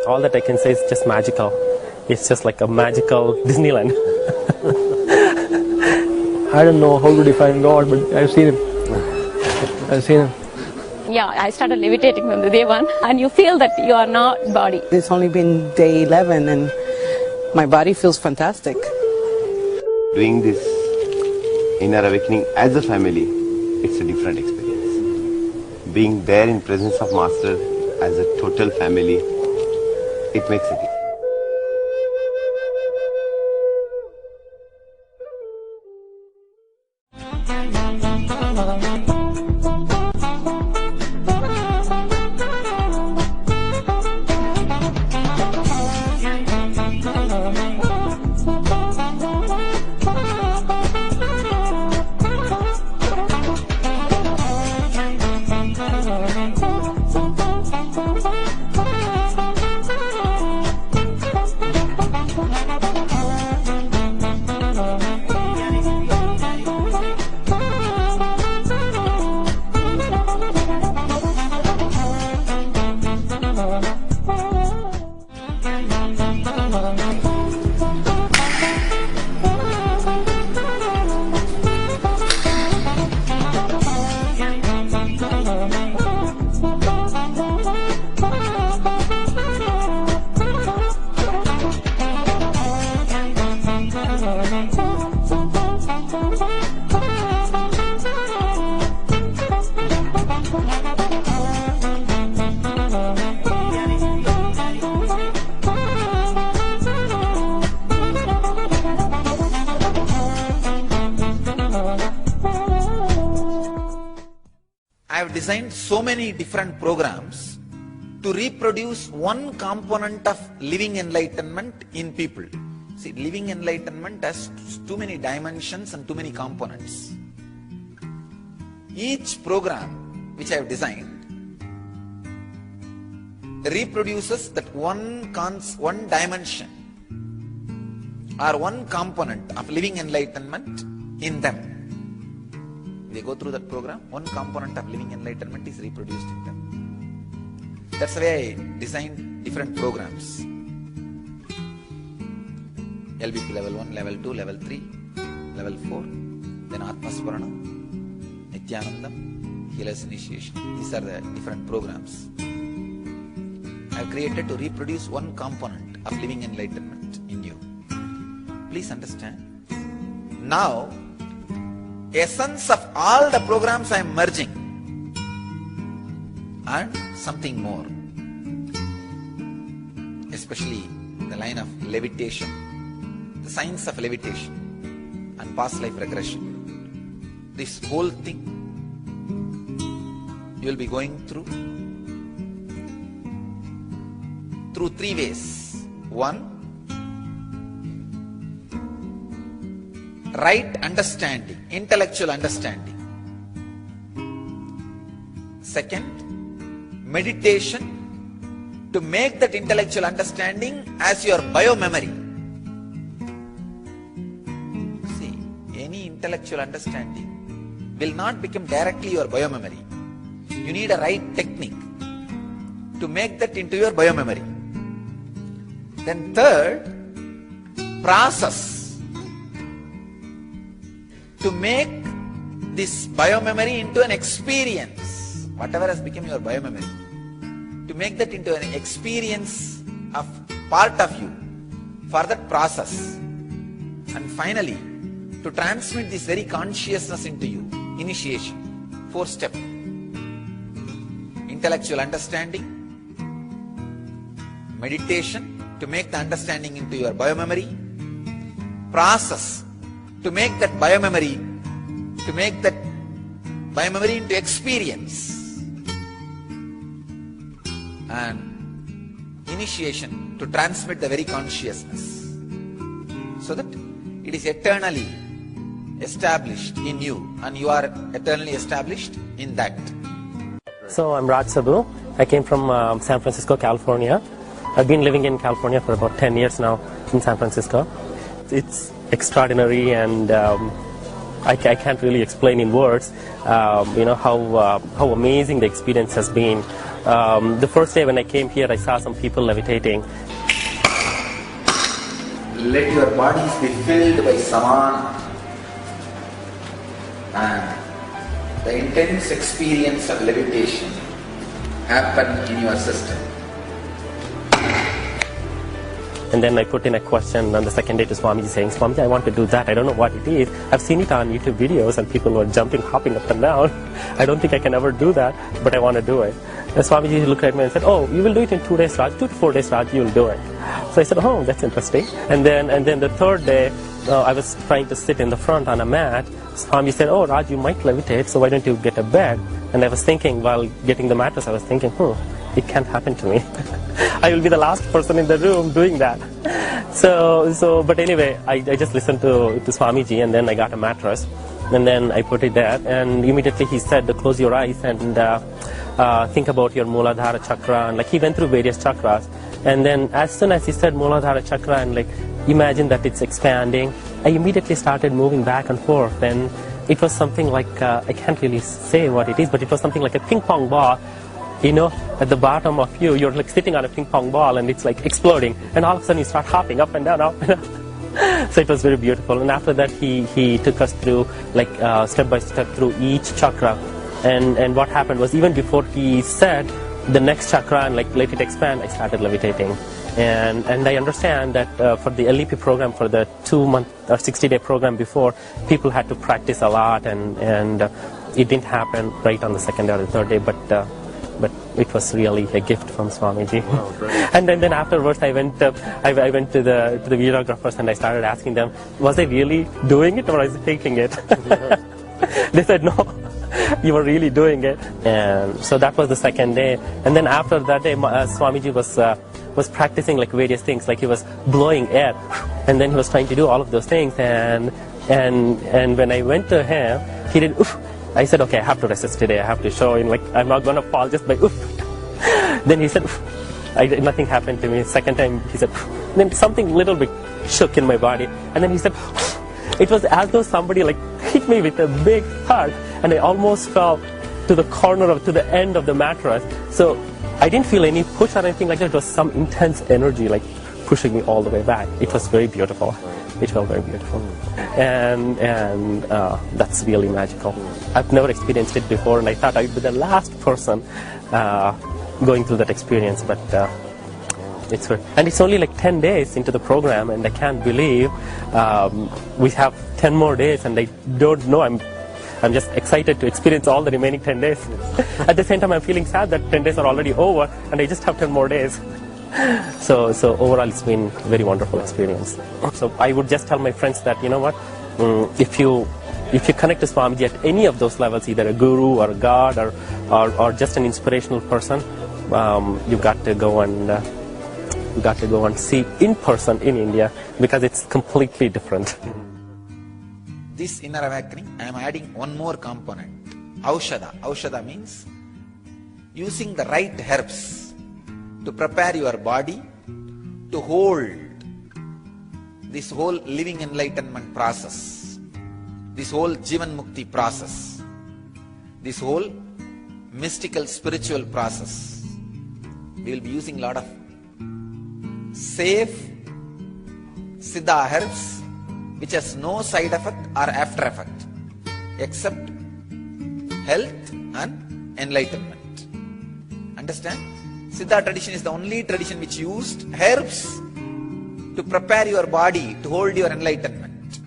All that I can say is just magical. It's just like a magical Disneyland. I don't know how to define God, but I've seen him. I've seen him. Yeah, I started levitating from the day one, and you feel that you are not body. It's only been day 11 and my body feels fantastic. Doing this inner awakening as a family, it's a different experience. Being there in presence of Master as a total family, it makes it. I have designed so many different programs to reproduce one component of living enlightenment in people. See, living enlightenment has too many dimensions and too many components. Each program which I have designed reproduces that one dimension or one component of living enlightenment in them. They go through that program, one component of living enlightenment is reproduced in them. That's the way I designed different programs. LBP level 1, level 2, level 3, level 4, then Atmasvarana, Nityanandam, Healer's Initiation. These are the different programs I have created to reproduce one component of living enlightenment in you. Please understand. Now, essence of all the programs I am merging and something more, especially the line of levitation, the science of levitation and past life regression. This whole thing you will be going through three ways. One, right understanding, intellectual understanding. Second, meditation to make that intellectual understanding as your bio-memory. See, any intellectual understanding will not become directly your bio-memory. You need a right technique to make that into your bio-memory. Then third, process to make this bio-memory into an experience, whatever has become your bio-memory, to make that into an experience of part of you for that process. And finally, to transmit this very consciousness into you, initiation, 4 step. Intellectual understanding, meditation to make the understanding into your bio-memory, process to make that bio-memory into experience, and initiation to transmit the very consciousness so that it is eternally established in you and you are eternally established in that. So I'm Raj Sabu. I came from San Francisco, California. I've been living in California for about 10 years now in San Francisco. It's extraordinary, and I can't really explain in words, how amazing the experience has been. The first day when I came here, I saw some people levitating. Let your bodies be filled by samana and the intense experience of levitation happen in your system. And then I put in a question on the second day to Swamiji saying, Swamiji, I want to do that. I don't know what it is. I've seen it on YouTube videos and people were jumping, hopping up and down. I don't think I can ever do that, but I want to do it. And Swamiji looked at me and said, oh, you will do it in 2 days, Raj. 2 to 4 days, Raj, you will do it. So I said, oh, that's interesting. And then the third day, I was trying to sit in the front on a mat. Swamiji said, oh, Raj, you might levitate, so why don't you get a bed? And I was thinking, while getting the mattress, I was thinking, it can't happen to me. I will be the last person in the room doing that. But anyway, I just listened to Swamiji, and then I got a mattress, and then I put it there, and immediately he said, close your eyes and think about your Muladhara chakra, and like he went through various chakras, and then as soon as he said Muladhara chakra and like imagine that it's expanding, I immediately started moving back and forth, and it was something like, I can't really say what it is, but it was something like a ping pong ball. You know, at the bottom of you're like sitting on a ping pong ball and it's like exploding, and all of a sudden you start hopping up and down, up and down. So it was very beautiful. And after that he took us through like step by step through each chakra, and what happened was, even before he said the next chakra and like let it expand, I started levitating. And I understand that for the LEP program, for the 2-month or 60-day program before, people had to practice a lot, and it didn't happen right on the second or the third day, but it was really a gift from Swamiji. Wow, and then afterwards, I went to the videographers and I started asking them, was I really doing it or was I faking it? They said, no, you were really doing it. And so that was the second day. And then after that day, Swamiji was practicing like various things, like he was blowing air, and then he was trying to do all of those things. And when I went to him, he did oof. I said, okay, I have to resist today. I have to show him, like, I'm not going to fall just by oof. Then he said, oof. Nothing happened to me. Second time, he said, oof. Then something little bit shook in my body. And then he said, oof. It was as though somebody, like, hit me with a big hug. And I almost fell to the corner to the end of the mattress. So I didn't feel any push or anything like that. It was some intense energy, like, pushing me all the way back. It was very beautiful. It felt very beautiful, and that's really magical. I've never experienced it before, and I thought I'd be the last person going through that experience, but it's good. And it's only like 10 days into the program, and I can't believe we have 10 more days, and I don't know. I'm just excited to experience all the remaining 10 days. At the same time, I'm feeling sad that 10 days are already over, and I just have 10 more days. So overall, it's been a very wonderful experience. So I would just tell my friends that, you know what, if you connect to Swamiji at any of those levels, either a guru or a god or just an inspirational person, you've got to go and see in person in India, because it's completely different. This inner awakening, I am adding one more component, Aushadha. Aushadha means using the right herbs to prepare your body to hold this whole living enlightenment process, this whole Jivan Mukti process, this whole mystical spiritual process. We will be using a lot of safe Siddha herbs which has no side effect or after effect except health and enlightenment. Understand? Siddha tradition is the only tradition which used herbs to prepare your body to hold your enlightenment.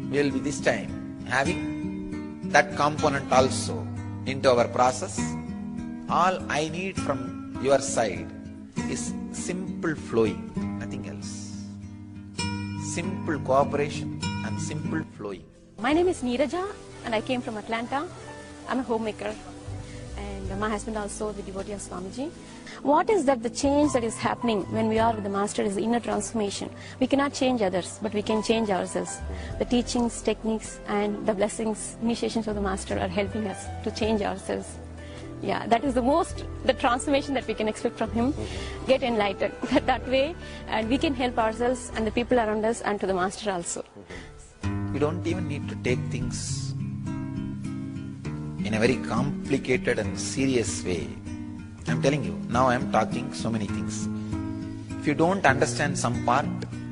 We will be this time having that component also into our process. All I need from your side is simple flowing, nothing else. Simple cooperation and simple flowing. My name is Neeraja and I came from Atlanta. I'm a homemaker. And my husband also the devotee of Swamiji. What is that the change that is happening when we are with the Master is the inner transformation. We cannot change others, but we can change ourselves. The teachings, techniques, and the blessings, initiations of the Master are helping us to change ourselves. Yeah, that is the transformation that we can expect from him. Get enlightened that way, and we can help ourselves and the people around us and to the Master also. You don't even need to take things in a very complicated and serious way. I'm telling you, now I'm talking so many things. If you don't understand some part,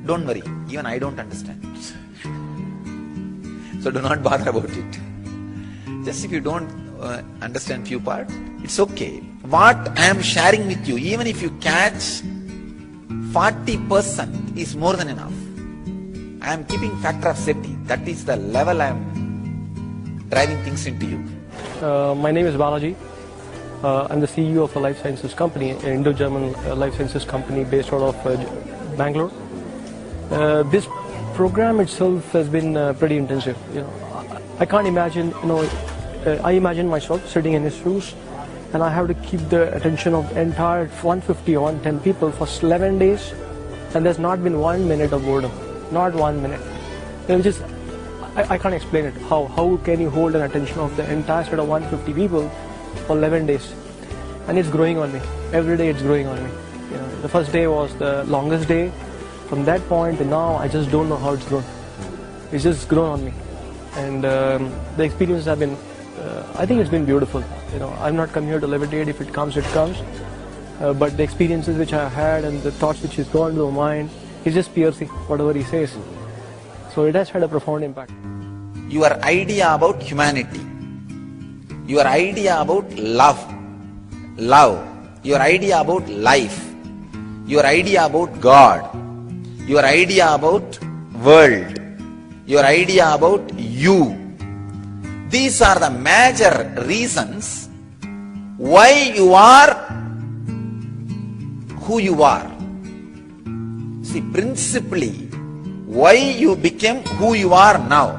don't worry. Even I don't understand. So do not bother about it. Just if you don't understand few parts, it's okay. What I am sharing with you, even if you catch 40% is more than enough. I am keeping factor of safety. That is the level I am driving things into you. My name is Balaji. I'm the CEO of a life sciences company, an Indo-German life sciences company based out of Bangalore. This program itself has been pretty intensive. I can't imagine, I imagine myself sitting in his shoes, and I have to keep the attention of the entire 150 or 110 people for 11 days, and there's not been 1 minute of boredom, not 1 minute. I can't explain it. How can you hold an attention of the entire set of 150 people for 11 days? And it's growing on me. Every day it's growing on me. The first day was the longest day. From that point to now, I just don't know how it's grown. It's just grown on me. And the experiences have been, I think it's been beautiful. I'm not come here to levitate. If it comes, it comes. But the experiences which I had and the thoughts which has gone to my mind, it's just piercing, whatever he says. So it has had a profound impact. Your idea about humanity, your idea about love, your idea about life, your idea about God, your idea about world, your idea about you. These are the major reasons why you are who you are. See, principally, why you became who you are now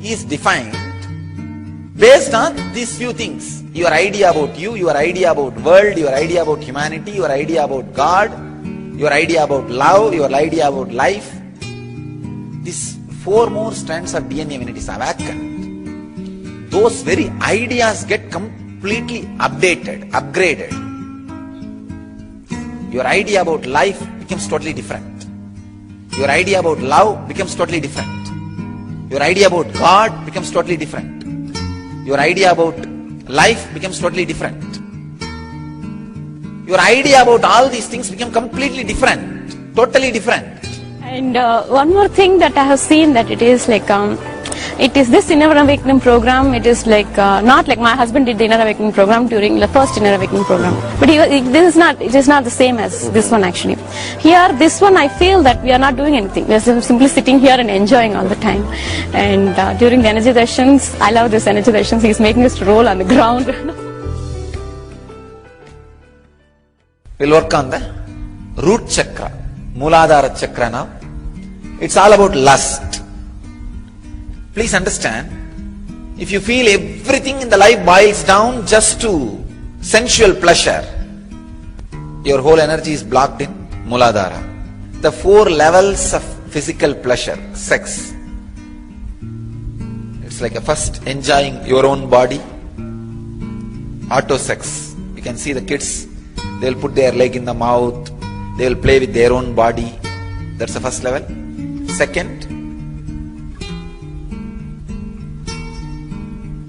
is defined based on these few things. Your idea about you, your idea about world, your idea about humanity, your idea about God, your idea about love, your idea about life. These 4 more strands of DNA, when it is awakened, those very ideas get completely updated, upgraded. Your idea about life becomes totally different. Your idea about love becomes totally different. Your idea about God becomes totally different. Your idea about life becomes totally different. Your idea about all these things become completely different, totally different. And one more thing that I have seen, that it is like, it is this inner awakening program, it is like, not like my husband did the inner awakening program during the first inner awakening program. But it is not the same as this one actually. Here, this one I feel that we are not doing anything. We are simply sitting here and enjoying all the time. And during the energy sessions, I love this energy sessions, he's making us to roll on the ground. We'll work on the root chakra, Mooladhara chakra now. It's all about lust. Please understand, if you feel everything in the life boils down just to sensual pleasure, your whole energy is blocked in Mooladhara. The 4 levels of physical pleasure, sex. It's like a first enjoying your own body, auto sex. You can see the kids, they'll put their leg in the mouth, they'll play with their own body. That's the first level. Second,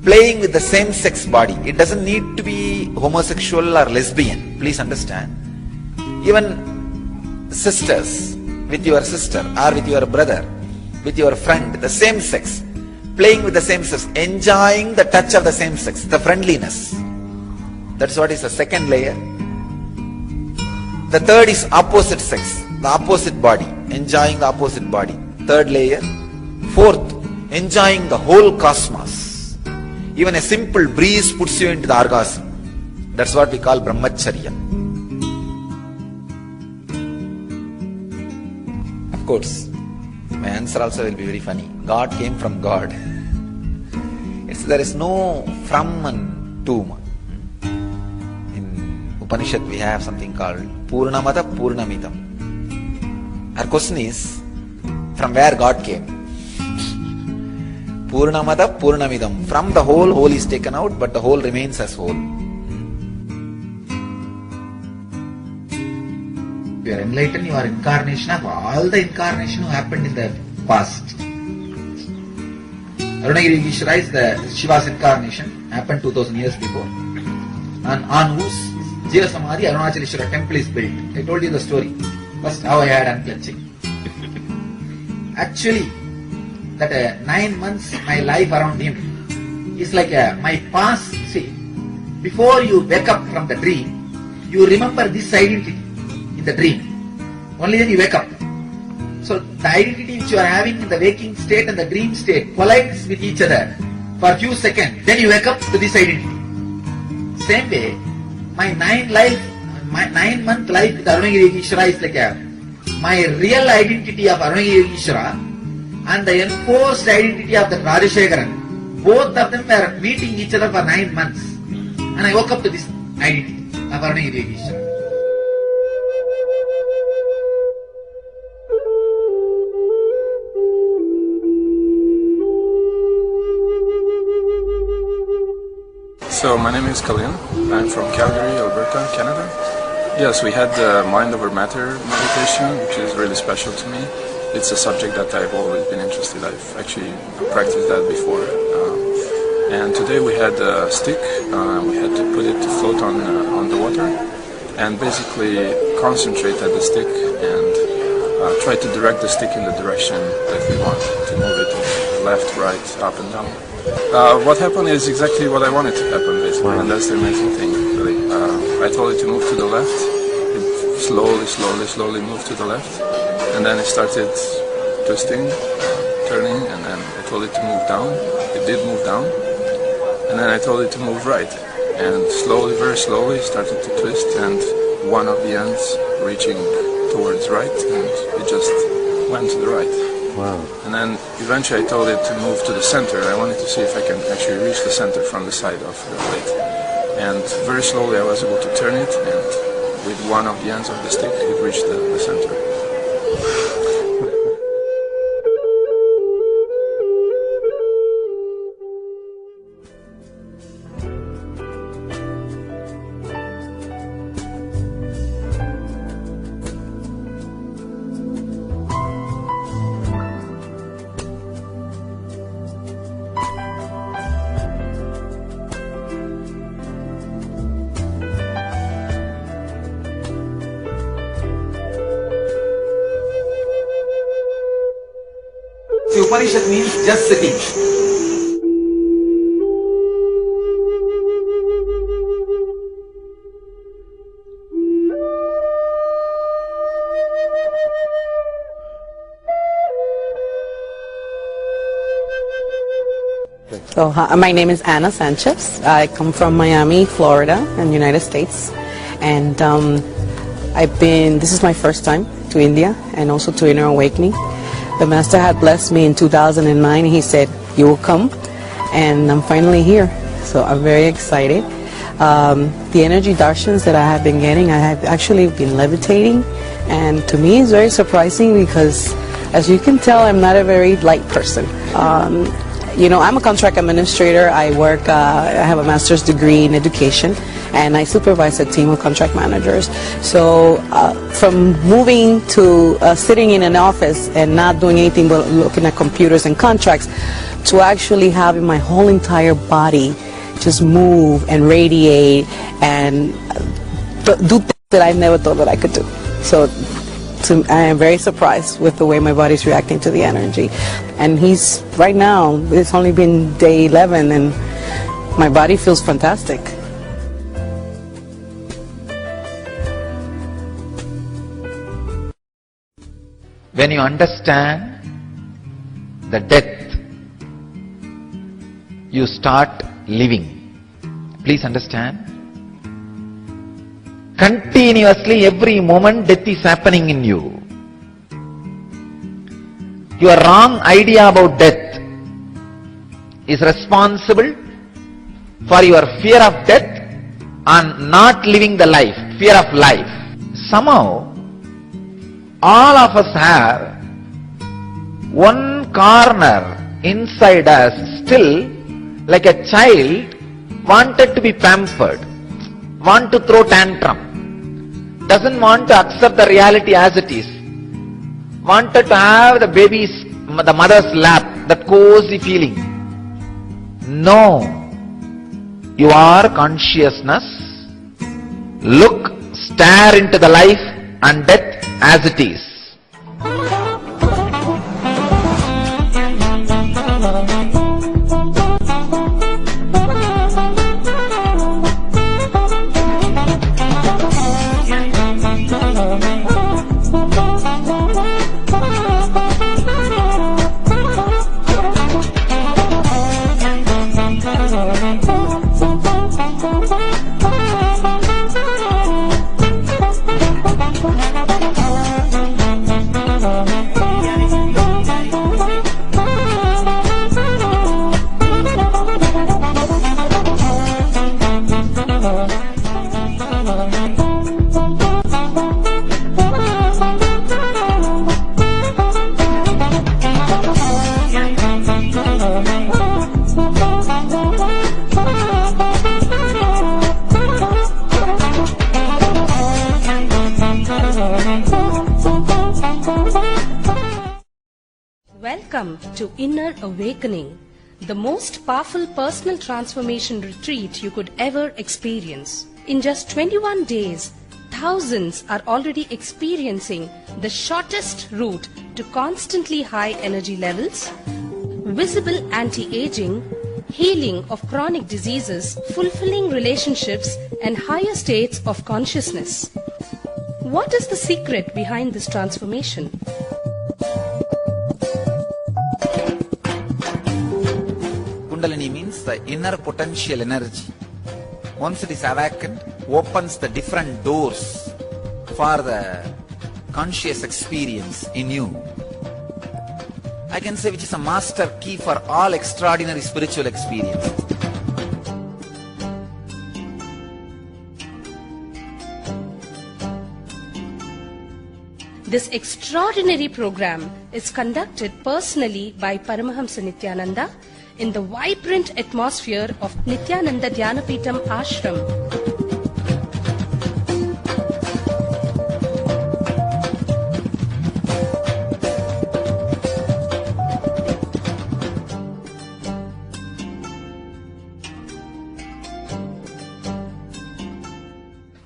playing with the same sex body. It doesn't need to be homosexual or lesbian. Please understand. Even sisters, with your sister or with your brother, with your friend, the same sex, playing with the same sex, enjoying the touch of the same sex, the friendliness. That's what is the second layer. The third is opposite sex, the opposite body, enjoying the opposite body. Third layer. Fourth, enjoying the whole cosmos. Even a simple breeze puts you into the orgasm. That's what we call brahmacharya. Of course, my answer also will be very funny. God came from God. There is no from and to. In Upanishad we have something called Purnamada Purnamidam. Our question is, from where God came? Purnamada Purnamidam. From the whole is taken out, but the whole remains as whole. You are enlightened, you are incarnation of all the incarnation who happened in the past. Arunagiri Ishvara is the Shiva's incarnation, happened 2000 years before. and on whose Jiva Samadhi Arunachaleshwara temple is built. I told you the story. First how I had unclenching. Actually, that 9 months my life around him is like my past. See, before you wake up from the dream, you remember this identity in the dream. Only then you wake up. So the identity which you are having in the waking state and the dream state collides with each other for a few seconds. Then you wake up to this identity. Same way, my 9-month life with Arunagiri Yogeshwara is like my real identity of Arunagiri Yogeshwara and the enforced identity of the Rajashekaran. Both of them were meeting each other for 9 months. And I woke up to this identity of Arunagiri Yogeshwara. So my name is Kalyan. I'm from Calgary, Alberta, Canada. Yes, we had the mind over matter meditation, which is really special to me. It's a subject that I've always been interested in. I've actually practiced that before. And today we had a stick. We had to put it to float on the water and basically concentrate at the stick and try to direct the stick in the direction that we want to move it left, right, up and down. What happened is exactly what I wanted to happen, basically, and that's the amazing thing, really. I told it to move to the left. It slowly moved to the left, and then it started twisting, turning, and then I told it to move down. It did move down, and then I told it to move right, and slowly, very slowly, it started to twist, and one of the ends reaching towards right, and it just went to the right. Wow. And then eventually I told it to move to the center. I wanted to see if I can actually reach the center from the side of the plate. And very slowly I was able to turn it, and with one of the ends of the stick it reached the center. The Upanishad means just sitting. So, my name is Anna Sanchez. I come from Miami, Florida, in the United States. And this is my first time to India and also to Inner Awakening. The Master had blessed me in 2009. He said, you will come, and I'm finally here. So I'm very excited. The energy darshans that I have been getting, I have actually been levitating, and to me it's very surprising because, as you can tell, I'm not a very light person. You know, I'm a contract administrator. I have a master's degree in education, and I supervise a team of contract managers. So from moving to sitting in an office and not doing anything but looking at computers and contracts, to actually having my whole entire body just move and radiate and do things that I never thought that I could do. So I am very surprised with the way my body's reacting to the energy. And right now, it's only been day 11 and my body feels fantastic. When you understand the death, you start living. Please understand. Continuously, every moment, death is happening in you. Your wrong idea about death is responsible for your fear of death and not living the life, fear of life. Somehow, all of us have one corner inside us still, like a child wanted to be pampered, want to throw tantrum, doesn't want to accept the reality as it is, wanted to have the the mother's lap, that cozy feeling. No, you are consciousness Look, stare into the life and death as it is. Welcome to Inner Awakening, the most powerful personal transformation retreat you could ever experience. In just 21 days, thousands are already experiencing the shortest route to constantly high energy levels, visible anti-aging, healing of chronic diseases, fulfilling relationships, and higher states of consciousness. What is the secret behind this transformation? Kundalini means the inner potential energy. Once it is awakened, opens the different doors for the conscious experience in you. I can say which is a master key for all extraordinary spiritual experiences. This extraordinary program is conducted personally by Paramahamsa Nityananda in the vibrant atmosphere of Nityananda Dhyanapitham Ashram.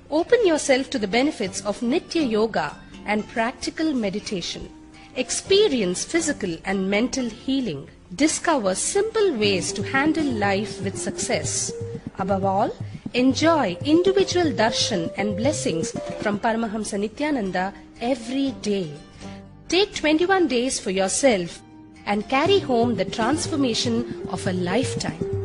Open yourself to the benefits of Nitya Yoga and practical meditation. Experience physical and mental healing. Discover simple ways to handle life with success. Above all, enjoy individual darshan and blessings from Paramahamsa Nityananda every day. Take 21 days for yourself and carry home the transformation of a lifetime.